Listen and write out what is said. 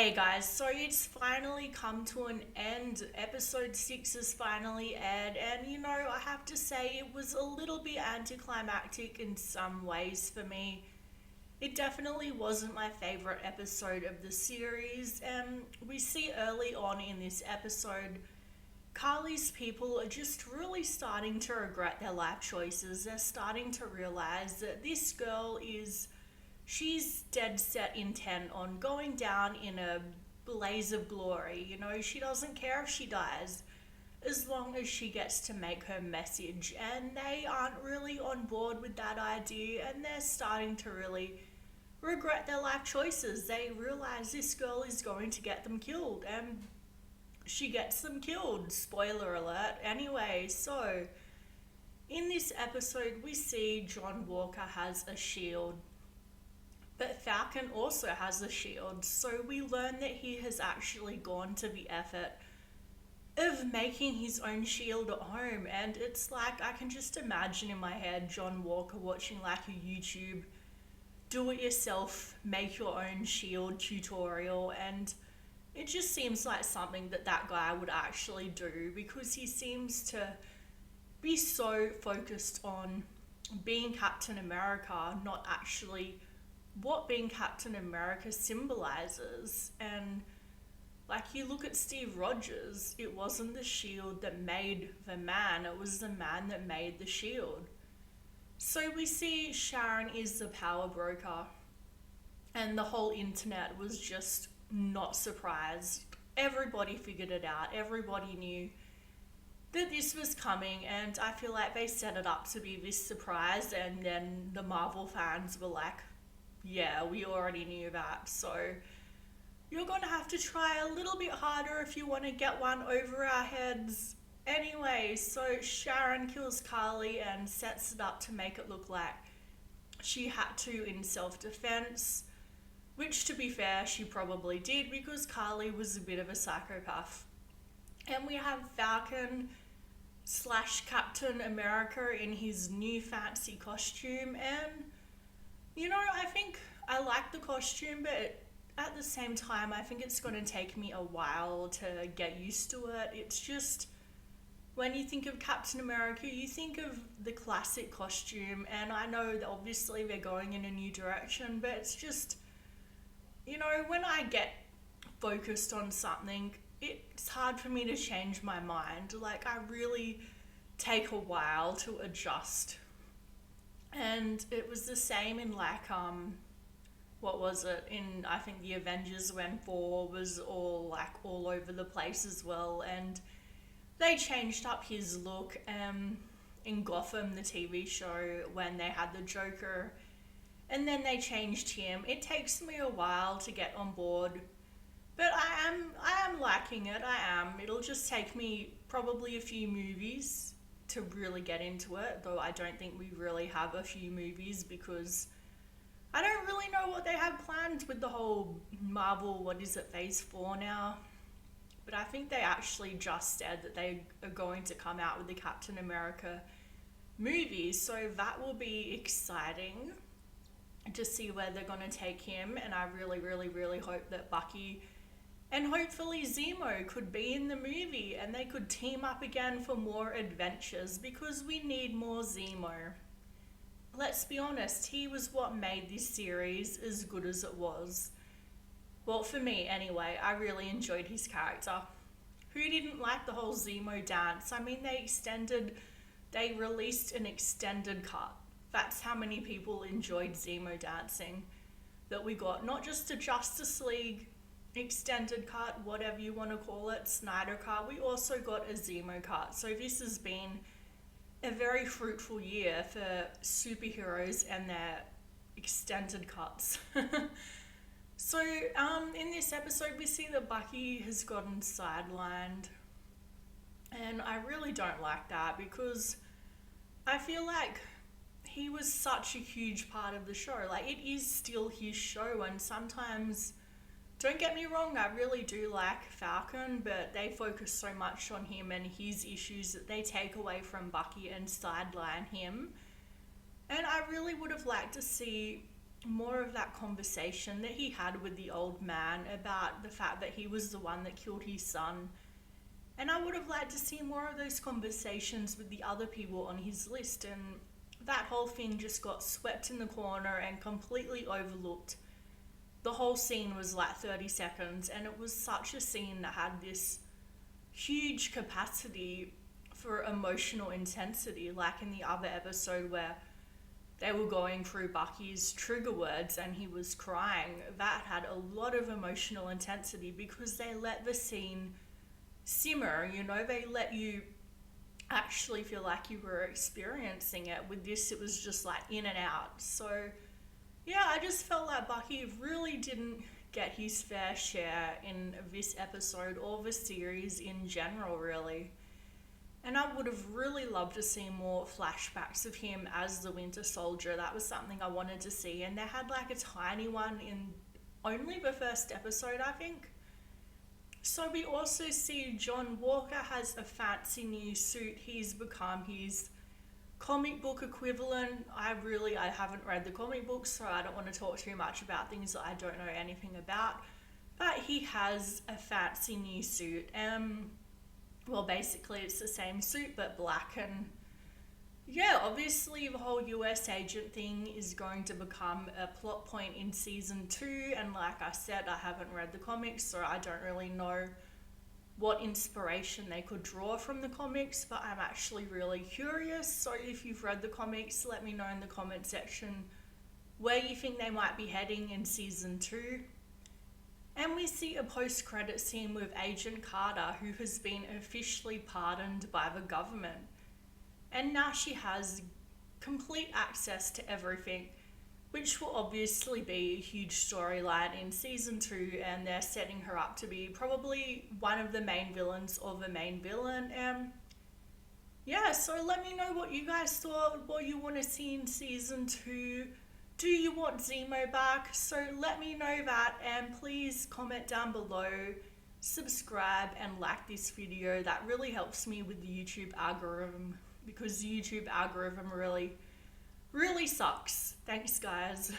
Hey guys, so it's finally come to an end. Episode 6 is finally aired, and I have to say it was a little bit anticlimactic in some ways for me. It definitely wasn't my favorite episode of the series, and we see early on in this episode, Carly's people are just really starting to regret their life choices. They're starting to realize that this girl is she's dead set intent on going down in a blaze of glory. She doesn't care if she dies as long as she gets to make her message. And they aren't really on board with that idea, and they're starting to really regret their life choices. They realize this girl is going to get them killed, and she gets them killed. Spoiler alert. Anyway, so in this episode, we see John Walker has a shield, but Falcon also has a shield, so we learn that he has actually gone to the effort of making his own shield at home. And it's like, I can just imagine in my head John Walker watching like a YouTube do it yourself, make your own shield tutorial, and it just seems like something that that guy would actually do, because he seems to be so focused on being Captain America, not actually what being Captain America symbolizes. And like, you look at Steve Rogers, it wasn't the shield that made the man, it was the man that made the shield. So we see Sharon is the power broker, and the whole internet was just not surprised. Everybody figured it out, everybody knew that this was coming, and I feel like they set it up to be this surprise, and then the Marvel fans were like, yeah, we already knew that, so you're gonna have to try a little bit harder if you want to get one over our heads. Anyway, so Sharon kills Carly and sets it up to make it look like she had to in self-defense, which, to be fair, she probably did, because Carly was a bit of a psychopath. And we have Falcon slash Captain America in his new fancy costume, and I think I like the costume, but at the same time, I think it's going to take me a while to get used to it. It's just, when you think of Captain America, you think of the classic costume, and I know that obviously they're going in a new direction, but it's just, when I get focused on something, it's hard for me to change my mind. Like, I really take a while to adjust. And it was the same in what was it, in I think the Avengers, when Thor was all over the place as well, and they changed up his look in Gotham, the TV show, when they had the Joker, and then they changed him. It takes me a while to get on board, but I am liking it. I am. It'll just take me probably a few movies to really get into it, though I don't think we really have a few movies, because I don't really know what they have planned with the whole Marvel, what is it, Phase 4 now? But I think they actually just said that they are going to come out with the Captain America movie, so that will be exciting to see where they're going to take him. And I really, really, really hope that Bucky and hopefully Zemo could be in the movie, and they could team up again for more adventures, because we need more Zemo. Let's be honest, he was what made this series as good as it was. Well, for me anyway, I really enjoyed his character. Who didn't like the whole Zemo dance? I mean, they released an extended cut. That's how many people enjoyed Zemo dancing that we got. Not just a Justice League extended cut, whatever you want to call it, Snyder cut. We also got a Zemo cut. So this has been a very fruitful year for superheroes and their extended cuts. So in this episode, we see that Bucky has gotten sidelined, and I really don't like that, because I feel like he was such a huge part of the show. Like, it is still his show, and sometimes, don't get me wrong, I really do like Falcon, but they focus so much on him and his issues that they take away from Bucky and sideline him. And I really would have liked to see more of that conversation that he had with the old man about the fact that he was the one that killed his son. And I would have liked to see more of those conversations with the other people on his list, and that whole thing just got swept in the corner and completely overlooked. The whole scene was like 30 seconds, and it was such a scene that had this huge capacity for emotional intensity, like in the other episode where they were going through Bucky's trigger words and he was crying. That had a lot of emotional intensity because they let the scene simmer, you know, they let you actually feel like you were experiencing it. With this, it was just like in and out. So yeah, I just felt like Bucky really didn't get his fair share in this episode or the series in general, really. And I would have really loved to see more flashbacks of him as the Winter Soldier. That was something I wanted to see, and they had like a tiny one in only the first episode, I think. So we also see John Walker has a fancy new suit. He's become his comic book equivalent. I haven't read the comic books, so I don't want to talk too much about things that I don't know anything about. But he has a fancy new suit. Well, basically it's the same suit but black, and yeah, obviously the whole US agent thing is going to become a plot point in season 2, and like I said, I haven't read the comics, so I don't really know what inspiration they could draw from the comics, but I'm actually really curious. So if you've read the comics, let me know in the comment section where you think they might be heading in season 2. And we see a post-credit scene with Agent Carter, who has been officially pardoned by the government. And now she has complete access to everything, which will obviously be a huge storyline in season 2, and they're setting her up to be probably one of the main villains or the main villain. Yeah, so let me know what you guys thought, what you want to see in season 2. Do you want Zemo back? So let me know that, and please comment down below, subscribe and like this video. That really helps me with the YouTube algorithm, because the YouTube algorithm really sucks. Thanks guys.